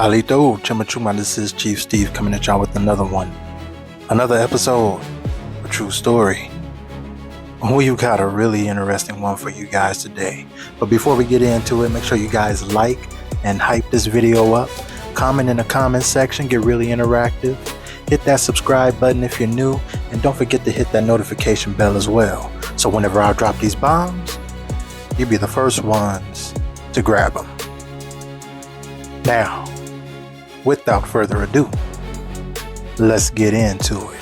Halito, Chimachuma, this is Chief Steve coming at y'all with another one. Another episode, a true story. We got a really interesting one for you guys today. But before we get into it, make sure you guys like and hype this video up. Comment in the comment section, get really interactive. Hit that subscribe button if you're new, and don't forget to hit that notification bell as well. So whenever I drop these bombs, you'll be the first ones to grab them. Now, without further ado, let's get into it.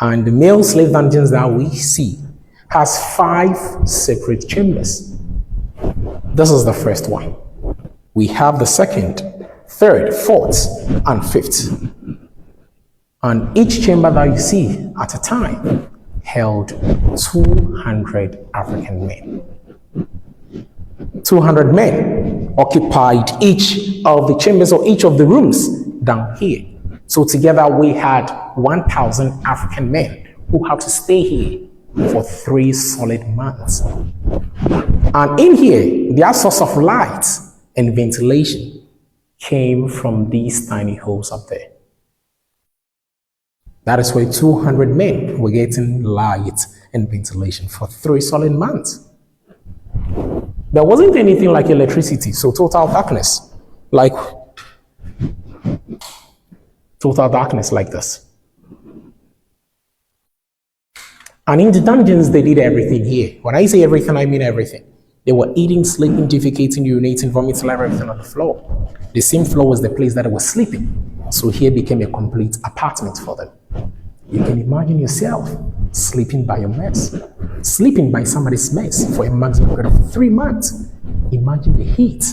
And the male slave dungeons that we see has 5 separate chambers. This is the first one. We have the second, third, fourth, and fifth. And each chamber that you see at a time held 200 African men. 200 men occupied each of the chambers or each of the rooms down here. So together we had 1,000 African men who had to stay here for 3 solid months. And in here, their source of light and ventilation came from these tiny holes up there. That is where 200 men were getting light and ventilation for 3 solid months. There wasn't anything like electricity, so total darkness like this. And in the dungeons, they did everything here. When I say everything, I mean everything. They were eating, sleeping, defecating, urinating, vomiting, everything on the floor. The same floor was the place that they were sleeping. So here became a complete apartment for them. You can imagine yourself sleeping by your mess, sleeping by somebody's mess for a maximum period of 3 months. Imagine the heat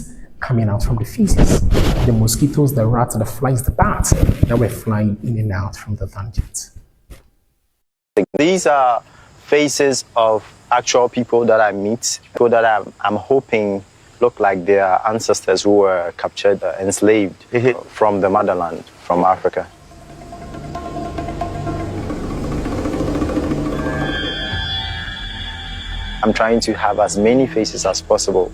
coming out from the feces, the mosquitoes, the rats, the flies, the bats that were flying in and out from the dungeons. These are faces of actual people that I meet, people that I'm hoping look like their ancestors who were captured, enslaved from the motherland, from Africa. I'm trying to have as many faces as possible.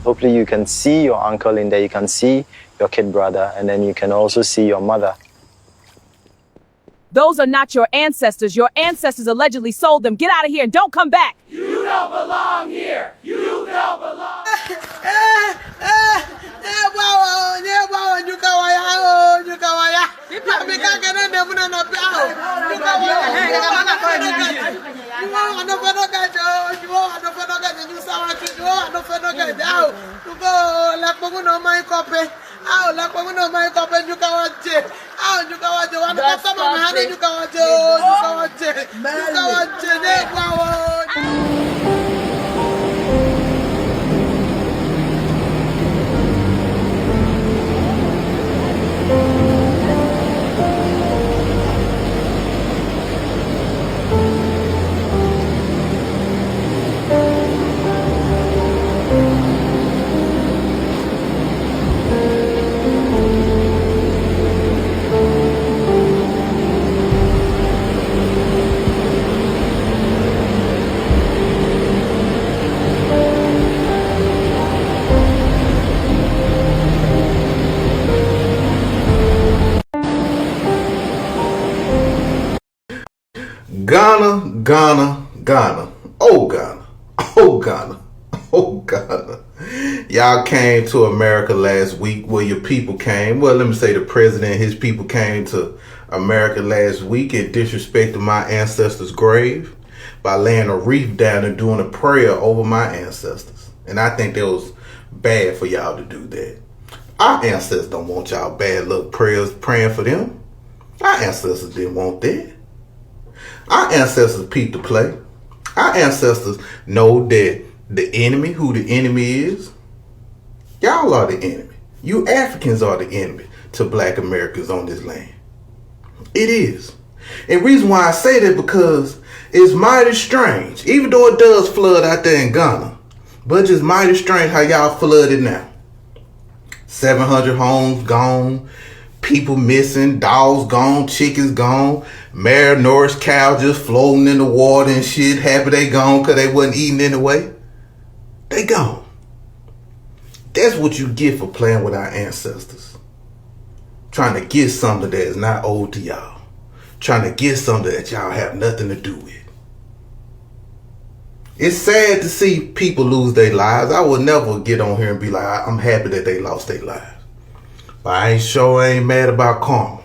Hopefully you can see your uncle in there, you can see your kid brother, and then you can also see your mother. Those are not your ancestors. Your ancestors allegedly sold them. Get out of here and don't come back. You don't belong here. You don't belong. Ghana, Ghana, Ghana. Oh, Ghana. Oh, Ghana. Oh, Ghana. Y'all came to America last week. Well, your people came. Well, let me say the president and his people came to America last week and disrespected my ancestors' grave by laying a wreath down and doing a prayer over my ancestors. And I think that was bad for y'all to do that. Our ancestors don't want y'all bad luck prayers praying for them. Our ancestors didn't want that. Our ancestors peeped the play. Our ancestors know that the enemy, who the enemy is, y'all are the enemy. You Africans are the enemy to black Americans on this land. It is. And reason why I say that because it's mighty strange, even though it does flood out there in Ghana, but it's just mighty strange how y'all flooded now. 700 homes gone, people missing, dogs gone, chickens gone, Mare Norris cow just floating in the water and shit. Happy they gone because they wasn't eating anyway. They gone. That's what you get for playing with our ancestors. Trying to get something that is not owed to y'all. Trying to get something that y'all have nothing to do with. It's sad to see people lose their lives. I would never get on here and be like, I'm happy that they lost their lives. But I ain't mad about karma.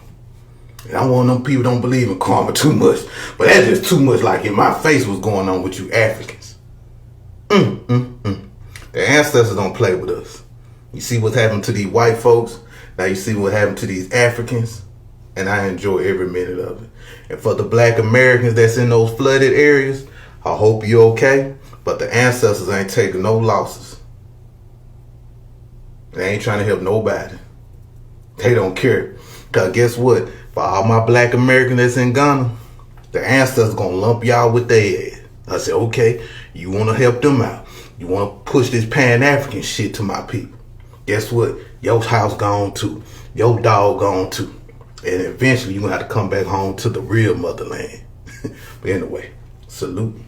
And I want them people don't believe in karma too much. But that's just too much like in my face what's going on with you Africans. The ancestors don't play with us. You see what's happened to these white folks. Now you see what happened to these Africans. And I enjoy every minute of it. And for the black Americans that's in those flooded areas, I hope you're okay. But the ancestors ain't taking no losses. They ain't trying to help nobody. They don't care. Because guess what? For all my black Americans that's in Ghana, the ancestors gonna lump y'all with their ass. I said, okay, you want to help them out. You want to push this Pan-African shit to my people. Guess what? Your house gone too. Your dog gone too. And eventually you're going to have to come back home to the real motherland. But anyway, salute.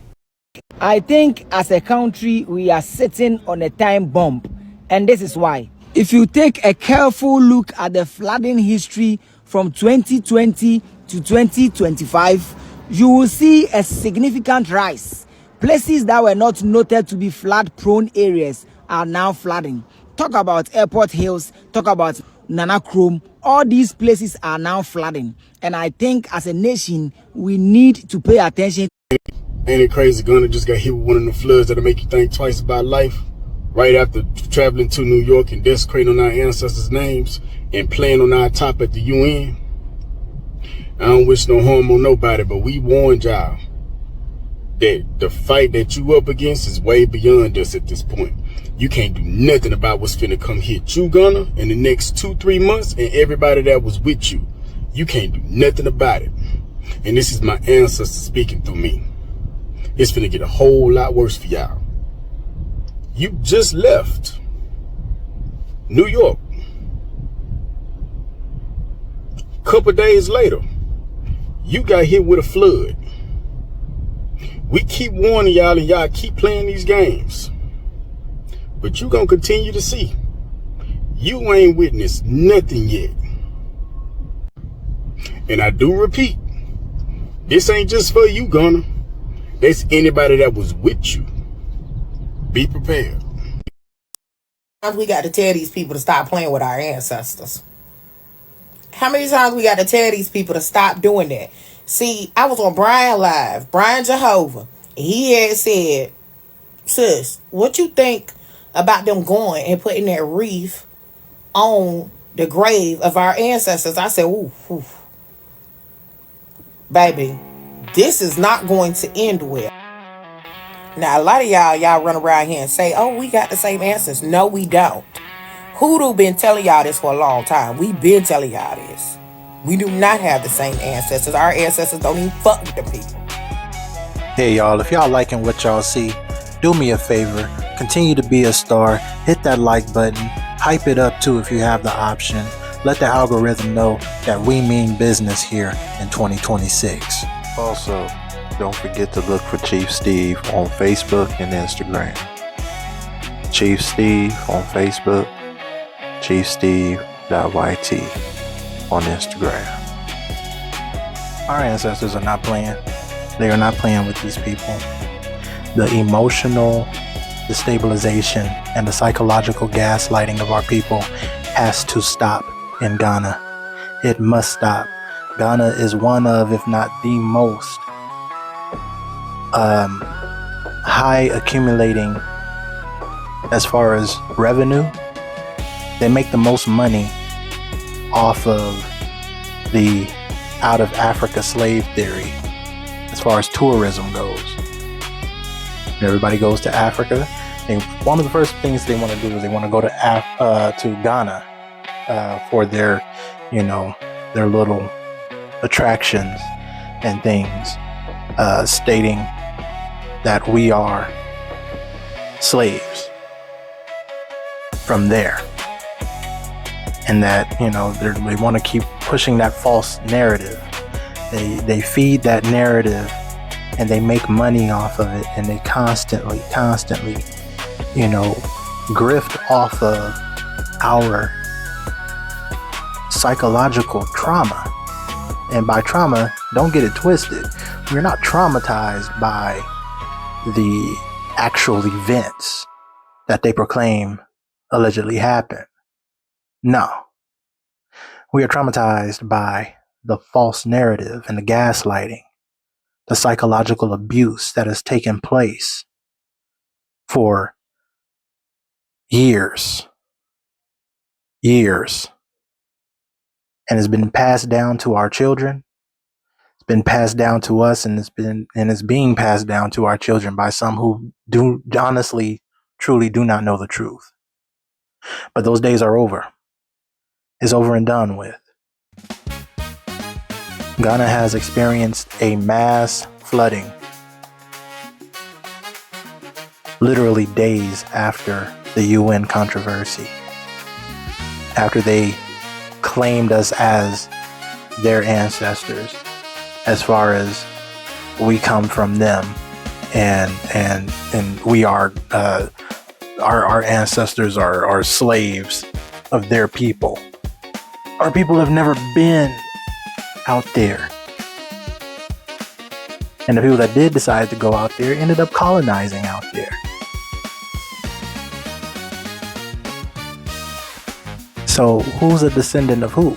I think as a country, we are sitting on a time bomb. And this is why. If you take a careful look at the flooding history from 2020 to 2025, you will see a significant rise. Places that were not noted to be flood-prone areas are now flooding. Talk about Airport Hills, talk about Nana Krom. All these places are now flooding. And I think as a nation, we need to pay attention. Ain't it crazy? Ghana just got hit with one of the floods that'll make you think twice about life. Right after traveling to New York and desecrating on our ancestors' names and playing on our top at the UN. I don't wish no harm on nobody, but we warned y'all that the fight that you up against is way beyond us at this point. You can't do nothing about what's finna come hit you, Ghana, in the next 2-3 months, and everybody that was with you. You can't do nothing about it. And this is my ancestors speaking through me. It's finna get a whole lot worse for y'all. You just left New York. Couple days later, you got hit with a flood. We keep warning y'all and y'all keep playing these games. But you gonna continue to see. You ain't witnessed nothing yet. And I do repeat, This ain't just for you, Ghana. That's anybody that was with you. Be prepared. We got to tell these people to stop playing with our ancestors. How many times we got to tell these people to stop doing that? See, I was on Brian Live, Brian Jehovah. He had said, sis, what you think about them going and putting that wreath on the grave of our ancestors? I said, ooh. Baby, this is not going to end well. Now, a lot of y'all run around here and say, oh, we got the same ancestors. No, we don't. Hoodoo been telling y'all this for a long time. We been telling y'all this. We do not have the same ancestors. Our ancestors don't even fuck with the people. Hey y'all, if y'all liking what y'all see, do me a favor, continue to be a star, hit that like button, hype it up too if you have the option. Let the algorithm know that we mean business here in 2026. Also, don't forget to look for Chief Steve on Facebook and Instagram. Chief Steve on Facebook, chiefsteve.yt on Instagram. Our ancestors are not playing. They are not playing with these people. The emotional destabilization and the psychological gaslighting of our people has to stop in Ghana. It must stop. Ghana is one of, if not the most high accumulating as far as revenue. They make the most money off of the out of Africa slave theory as far as tourism goes. Everybody goes to Africa, and one of the first things they want to do is they want to go to Ghana for their, their little attractions and things, stating that we are slaves from there, and that they want to keep pushing that false narrative. They feed that narrative and they make money off of it, and they constantly grift off of our psychological trauma. And by trauma, don't get it twisted, we're not traumatized by the actual events that they proclaim allegedly happened. No, we are traumatized by the false narrative and the gaslighting, the psychological abuse that has taken place for years, and has been passed down to our children. It's been passed down to us, and it's being passed down to our children by some who do honestly, truly do not know the truth. But those days are over. It's over and done with. Ghana has experienced a mass flooding literally days after the UN controversy, after they claimed us as their ancestors, as far as we come from them, and we are our ancestors are slaves of their people. Our people have never been out there, and the people that did decide to go out there ended up colonizing out there. So who's a descendant of who?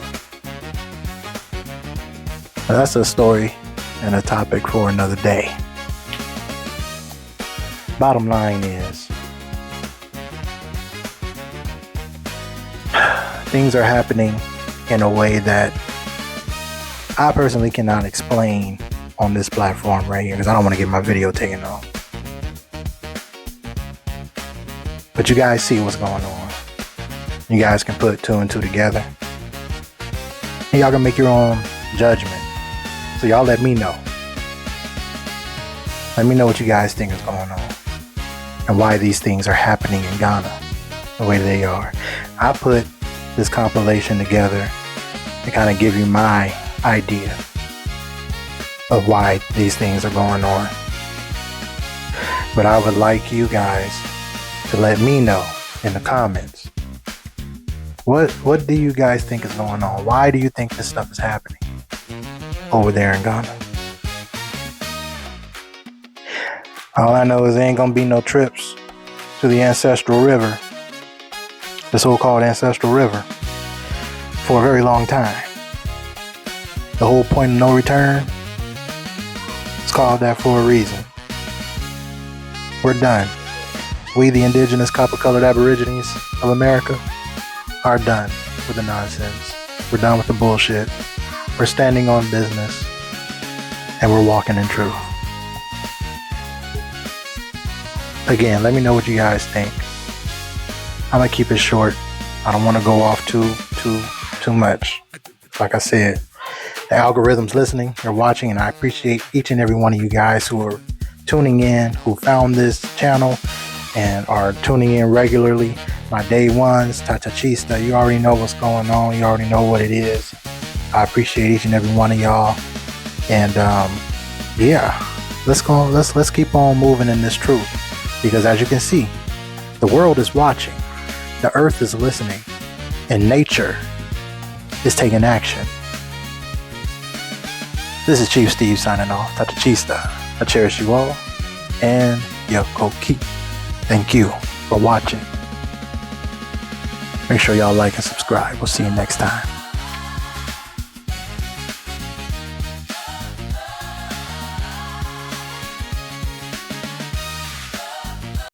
Now, that's a story and a topic for another day. Bottom line is, things are happening in a way that I personally cannot explain on this platform right here, because I don't want to get my video taken off. But you guys see what's going on. You guys can put two and two together, and y'all can make your own judgment. So y'all let me know. Let me know what you guys think is going on, and why these things are happening in Ghana the way they are. I put this compilation together to kind of give you my idea of why these things are going on. But I would like you guys to let me know in the comments, what do you guys think is going on? Why do you think this stuff is happening over there in Ghana? All I know is there ain't gonna be no trips to the ancestral river, the so-called ancestral river, for a very long time. The whole point of no return, it's called that for a reason. We're done. We, the indigenous copper-colored aborigines of America, are done with the nonsense. We're done with the bullshit. We're standing on business, and we're walking in truth. Again, let me know what you guys think. I'm gonna keep it short. I don't want to go off too much. Like I said, the algorithm's listening, they're watching, and I appreciate each and every one of you guys who are tuning in, who found this channel and are tuning in regularly. My day ones, Tachachista, you already know what's going on. You already know what it is. I appreciate each and every one of y'all. And yeah, let's keep on moving in this truth. Because as you can see, the world is watching, the earth is listening, and nature is taking action. This is Chief Steve signing off. Tachachista. I cherish you all. And Yokoki. Thank you for watching. Make sure y'all like and subscribe. We'll see you next time.